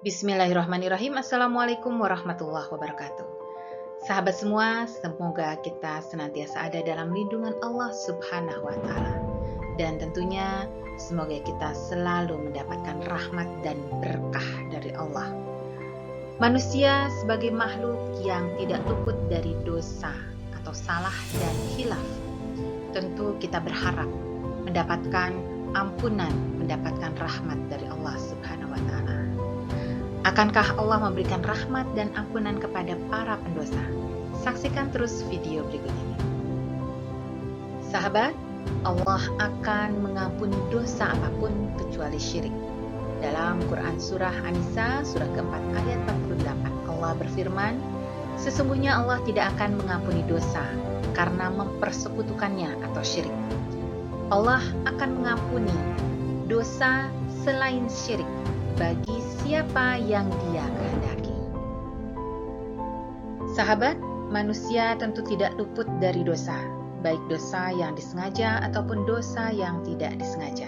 Bismillahirrahmanirrahim. Assalamualaikum warahmatullahi wabarakatuh. Sahabat semua, semoga kita senantiasa ada dalam lindungan Allah Subhanahu wa Ta'ala, dan tentunya semoga kita selalu mendapatkan rahmat dan berkah dari Allah. Manusia sebagai makhluk yang tidak luput dari dosa atau salah dan khilaf, tentu kita berharap mendapatkan ampunan, mendapatkan rahmat dari Allah Subhanahu wa Ta'ala. Akankah Allah memberikan rahmat dan ampunan kepada para pendosa? Saksikan terus video berikut ini. Sahabat, Allah akan mengampuni dosa apapun kecuali syirik. Dalam Quran Surah An-Nisa, surah keempat ayat 48, Allah berfirman, sesungguhnya Allah tidak akan mengampuni dosa karena mempersekutukannya atau syirik. Allah akan mengampuni dosa selain syirik bagi siapa yang Dia kehendaki. Sahabat, manusia tentu tidak luput dari dosa, baik dosa yang disengaja ataupun dosa yang tidak disengaja.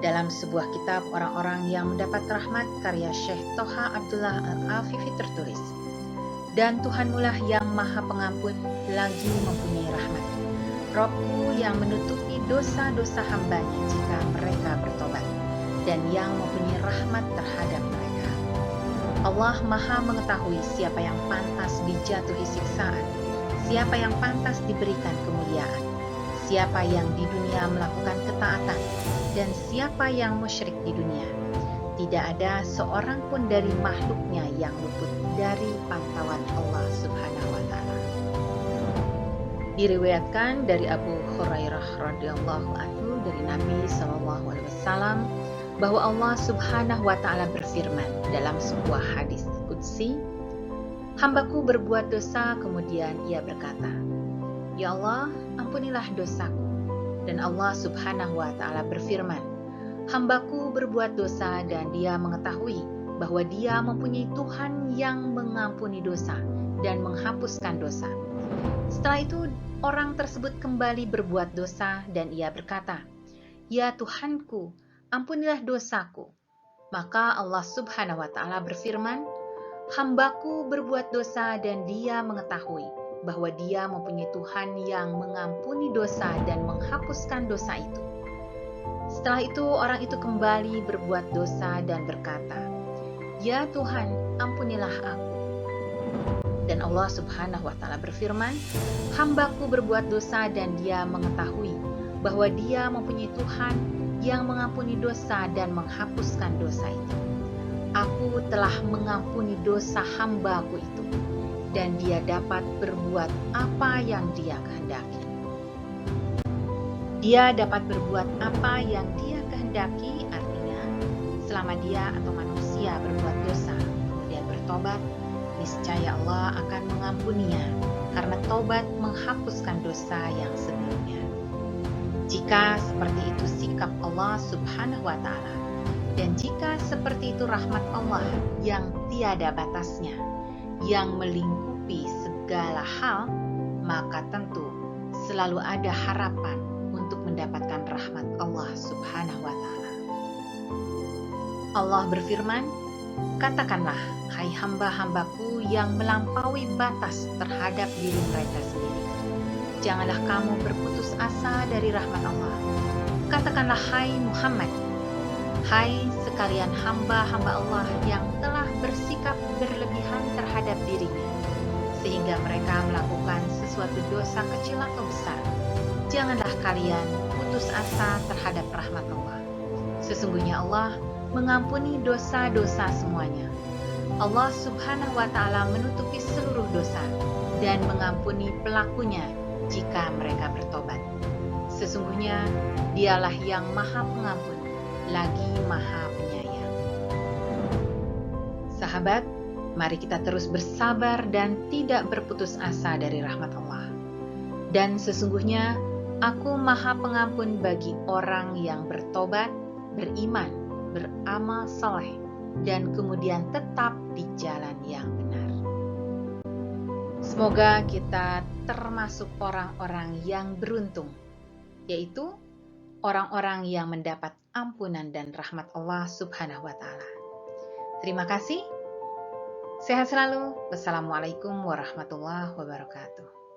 Dalam sebuah kitab Orang-orang yang Mendapat Rahmat karya Syekh Toha Abdullah Al-Afifi tertulis, dan Tuhanmulah yang Maha Pengampun lagi mempunyai rahmat, Robku yang menutupi dosa-dosa hambanya jika mereka bertobat, dan yang mempunyai rahmat terhadap mereka. Allah Maha mengetahui siapa yang pantas dijatuhi siksaan, siapa yang pantas diberikan kemuliaan, siapa yang di dunia melakukan ketaatan, dan siapa yang musyrik di dunia. Tidak ada seorang pun dari makhluknya yang luput dari pantauan Allah Subhanahu wa Ta'ala. Diriwayatkan dari Abu Hurairah radhiyallahu anhu dari Nabi SAW bahwa Allah Subhanahu wa Ta'ala berfirman dalam sebuah hadis qudsi, hambaku berbuat dosa, kemudian ia berkata, ya Allah, ampunilah dosaku. Dan Allah Subhanahu wa Ta'ala berfirman, hambaku berbuat dosa dan dia mengetahui bahwa dia mempunyai Tuhan yang mengampuni dosa dan menghapuskan dosa. Setelah itu orang tersebut kembali berbuat dosa dan ia berkata, ya Tuhanku, ampunilah dosaku. Maka Allah Subhanahu wa Ta'ala berfirman, hambaku berbuat dosa dan dia mengetahui bahwa dia mempunyai Tuhan yang mengampuni dosa dan menghapuskan dosa itu. Setelah itu orang itu kembali berbuat dosa dan berkata, ya Tuhan, ampunilah aku. Dan Allah Subhanahu wa Ta'ala berfirman, hambaku berbuat dosa dan dia mengetahui bahwa dia mempunyai Tuhan yang mengampuni dosa dan menghapuskan dosa itu. Aku telah mengampuni dosa hambaku itu, dan dia dapat berbuat apa yang dia kehendaki. Dia dapat berbuat apa yang dia kehendaki, artinya selama dia atau manusia berbuat dosa kemudian bertobat, niscaya Allah akan mengampuninya, karena taubat menghapuskan dosa yang sebelumnya. Jika seperti itu sikap Allah Subhanahu wa Ta'ala, dan jika seperti itu rahmat Allah yang tiada batasnya, yang melingkupi segala hal, maka tentu selalu ada harapan untuk mendapatkan rahmat Allah Subhanahu wa Ta'ala. Allah berfirman, katakanlah, hai hamba-hambaku yang melampaui batas terhadap diri mereka sendiri, janganlah kamu berputus asa dari rahmat Allah. Katakanlah, hai Muhammad, hai sekalian hamba-hamba Allah yang telah bersikap berlebihan terhadap dirinya, sehingga mereka melakukan sesuatu dosa kecil atau besar, janganlah kalian putus asa terhadap rahmat Allah. Sesungguhnya Allah mengampuni dosa-dosa semuanya. Allah Subhanahu wa Ta'ala menutupi seluruh dosa dan mengampuni pelakunya jika mereka bertobat. Sesungguhnya Dialah yang Maha Pengampun lagi Maha Penyayang. Sahabat, mari kita terus bersabar dan tidak berputus asa dari rahmat Allah. Dan sesungguhnya Aku Maha Pengampun bagi orang yang bertobat, beriman, beramal saleh, dan kemudian tetap di jalan yang benar. Semoga kita termasuk orang-orang yang beruntung, yaitu orang-orang yang mendapat ampunan dan rahmat Allah Subhanahu wa Ta'ala. Terima kasih. Sehat selalu. Wassalamualaikum warahmatullahi wabarakatuh.